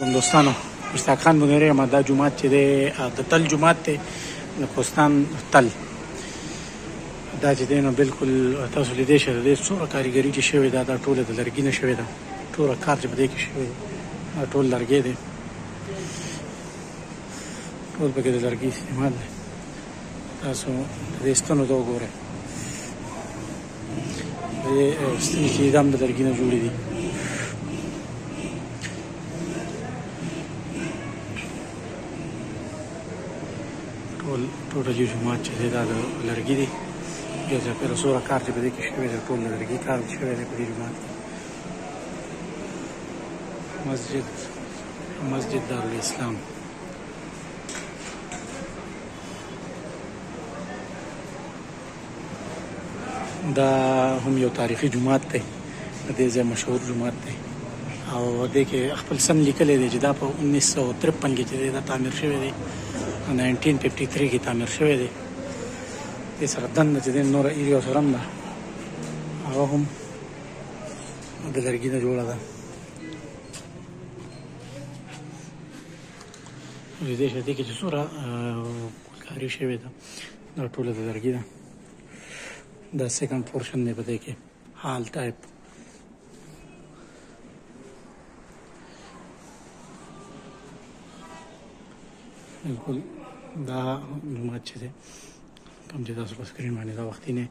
دوستانو مشتاق خان بنيري یم. دا جومات چې دی د تل جومات دی د کوهستان تل. دا چې دی نو بالکل تاسو لیدی شئ د دې څومره کاریګري چې شوې ده دا ټوله د لرګي نه شوې ده. ټوله کار چې په دې کې شوی دی دا ټول لرګی دی. ټول پکې د لرګي استعمال دی. تاسو د دې ستنو ته وګورئ. د دې ستنې چې دا هم د لرګي نه جوړې دي. ټوټل جومات چې دی دا د لرګي دی. یو ځای پرې څومره کار چې په دې کې شوی دی ټول د لرګي کار شوی دی په دې جومات کې. مسجد دارالاسلام. دا هم یو تاریخي جومات دی. د دې ځای مشهور جومات دی او دې کې خپل سن لیکلی دی چې دا په 1953 کې چې دی دا تعمیر شوی دی. 1953 کې تعمیر شوی دی. دې سره دننه چې دی نوره ایریا سره هم ده هغه هم د لرګي نه جوړه ده. لیدی شئ دې کې چې څومره ګلکاري شوې ده دا ټوله د لرګي ده. دا سیکنډ پورشن دی په دې کې هال ټایپ. بالکل دا جومات چې دی کوم چې تاسو په سکرین باندې دا وختي نه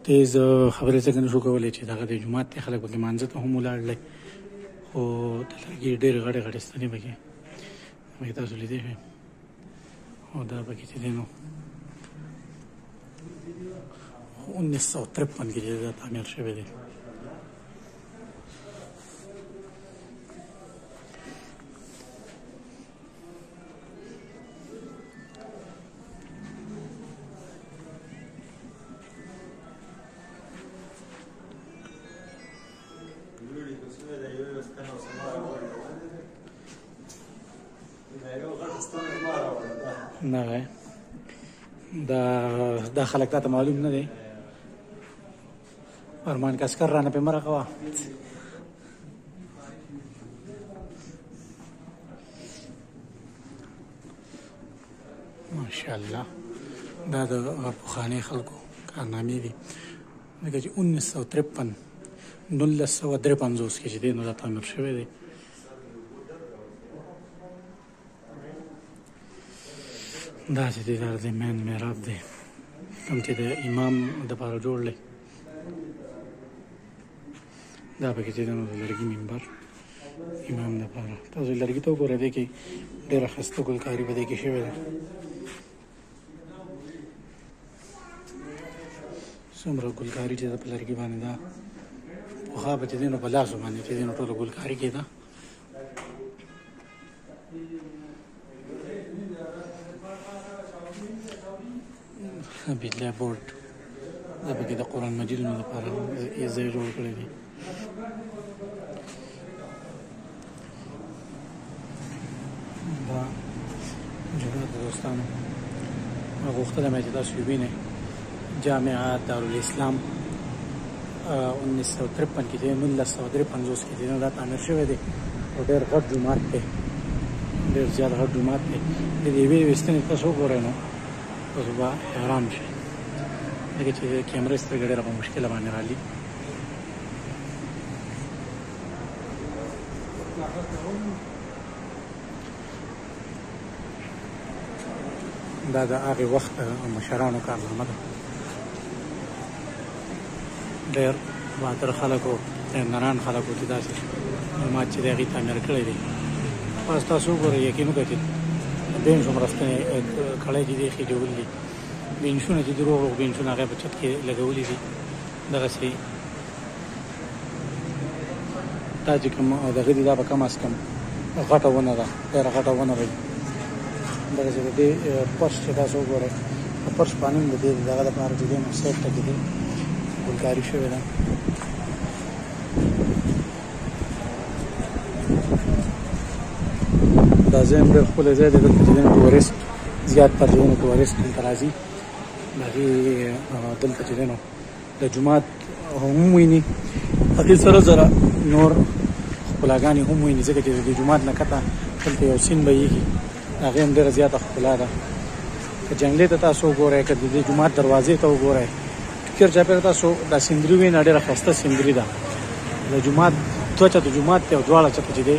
تیز خبرې څنګه نشو کولی چې دغه د جومات دی خلک پکې مانځه ته هم ولاړلی خو د لرګي ډېرې غټې غټې ستنې پکې تاسو لیدی شئ. او دا پکې چې دی نو 1953 کې چې دا تعمیر شوی دی. نه دا خلک تا ته معلوم نه دی. فرمان کسکر رانه پې مه راکوه. ماشاءالله دا د پخواني خلکو کارنامې دي. لکه چې 1953 کې چې دی نو دا تعمیر شوی دی. دا چې دی دا د مین محراب دی کوم چې د امام دپاره جوړ دی. دا پکې چې دی نو د لرګي منبر امام دپاره. تاسو لرګي ته وګورئ دی کې ډېره ښایسته ګلکاري په دې کې شوې ده. څومره ګلکاري چې ده په لرګي باندې ده. پخوا به چې دی نو په لاسو باندې چې دی نو ټوله ګلکاري کېده. بجلی بورډ دا پکې د قرآن مجیدونو لپاره یې ځای جوړ کړی دی. دا جومات دوستانو غوښتلی مې چې تاسو یې ووینئ. جامعه دارالاسلام 1953 کې دی 1953 کې دی نو دا تعمیر شوی دی او ډېر غټ جومات دی. ډېر زیات غټ جومات دی. د دې یوې یوې ستنې تاسو وګورئ نو تاسو به حیران شئ. لکه چې کیمرې سترګې ډېره په مشکله باندې رالي. دا د هغې وخت مشرانو کارنامه ده. ډېر بهادر خلک او نران خلک وو چې داسې جومات چې دی هغې تعمیر کړی دی. بس تاسو وګورئ یقین وکړئ چې بینچ څومره ستنې کړی چې دی ښې جوړلي دي. بینچونه چې دي روغ روغ بینچونه هغه په چت کې لګولي دي. دغسې دا چې کوم دغه دي دا به کم از کم غټه ونه ده. ډېره غټه ونه به وي. دغسې د دې فرش چې تاسو وګورئ د فرش پاني هم د دې دغه دپاره چې دی نو سیټ ته چې دی ګلکاري شوې ده. دا ځای هم ډېر ښکلی ځای دی. دلته چې دی نو ټورسټ زیات تر چې دی نو ټورسټ دلته راځي. د هغې دلته چې دی نو د جومات هم ویني هغې سره زره نور ښکلاګانې هم ویني ځکه چې د جومات نه کته دلته یو سیند بهیږي هغې هم ډېره زیاته ښکلا ده که جنګلې ته تاسو وګورئ که د دې جومات دروازې ته وګورئ ټکر چاپېره تاسو دا سیندري وینئ ډېره ښایسته سیندري ده د جومات دوه چته جومات دی او دواړه چته چې دی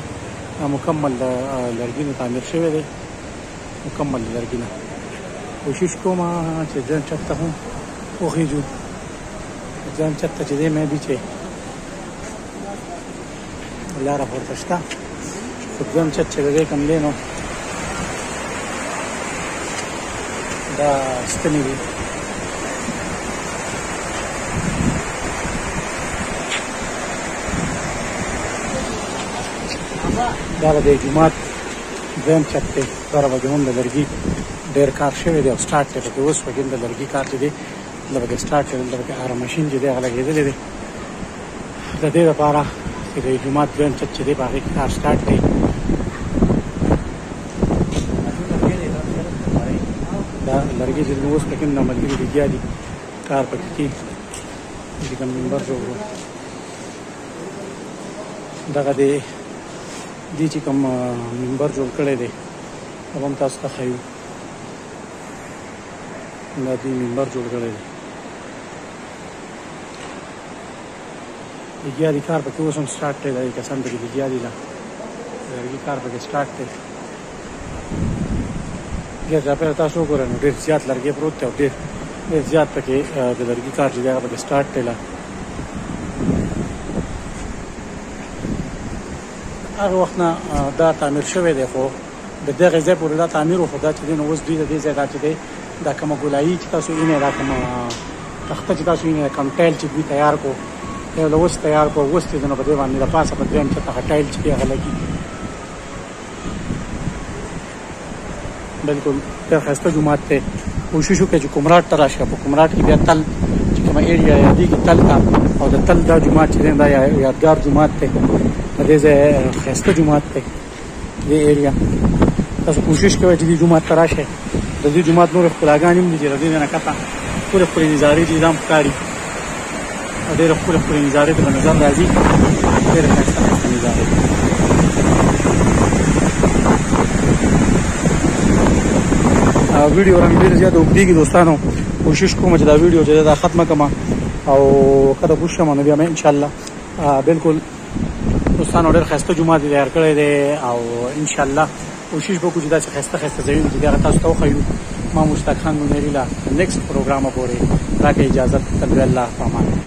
مکمل د لرګي نه تعمیر شوی دی مکمل د لرګي نه کوشش کوم چې ځان چت ته هم وخیږو ځان چت ته چې دی مې بي چې لاره پورته شته خو ځان چت چې دی کوم دی نو دا ستنې دي دا د جومات دویم چت دی دغه پکې هم د لرګي ډېر کار شوی دی او سټارټ دی پکې اوس پکې د لرګي کار چې دی دلته پکې سټارټ دی دلته پکې هغه ماشین چې دی هغه لګېدلی دی د دې لپاره چې د جومات دویم چت چې دی په هغې کې کار سټارټ دی دا لرګي چې اوس پکې هم ملګري لګیا دي کار پکې کوي چې کوم منبر جوړ کړو دغه دی دې چې کوم منبر جوړ کړی دی هغه هم تاسو ته ښیو دا دې منبر جوړ کړی دی لګیا دي کار پکې اوس هم سټارټ دی دا کسان پکې لګیا دي لرګي کار پکې سټارټ دی ګیر چاپېره تاسو وګورئ نو ډېر زیات لرګی پروت دی او ډېر زیات پکې د لرګي کار چې دی هغه پکې سټارټ دی هغه وخت نه دا تعمیر شوی دی خو د دغه ځای پورې دا تعمیر و خو دا چې دی نو اوس دوی د دې ځای دا چې دی دا کومه ګولایي چې تاسو وینئ دا کومه تخته چې تاسو وینئ کوم ټایل چې دوی تیار کو یو اوس تیار کو اوس چې نو په دې باندې د پاسه په دویم چت هغه ټایل چې دی هغه لګي بالکل ډېر ښایسته جومات دی کوشش وکړئ چې کمراټ ته راشئ په کمراټ کې بیا تل چې کومه ایریا یادېږي تل ته او د تل دا جومات چې دی دا یادګار جومات دی په دې ځای ښایسته جومات دی دې ایریا تاسو کوشش کوئ چې دې جومات ته راشئ د دې جومات نورې ښکلاګانې هم دي چې د دې نه کته ښکلې ښکلې نظارې چې دا هم ښکاري او ډېرې ښکلې ښکلې نظارې ته په نظر راځي ډېرې ښایسته ښایسته نظارې ویډیو رنګ ډېر زیات اوږدېږي دوستانو کوشش کوم چې دا ویډیو چې دا ختمه کړم او کله پوه شم نو بیا مې انشاءالله بالکل دوستانو ډېر ښایسته جومات تیار کړی دی او انشاءالله کوشش به وکړو چې داسې ښایسته ښایسته ځایونه چې دی هغه تاسو ته وښیو ما مشتاق خان منیري له نیکسټ پروګرامه پورې راکړئ اجازت تدبیر الله په امان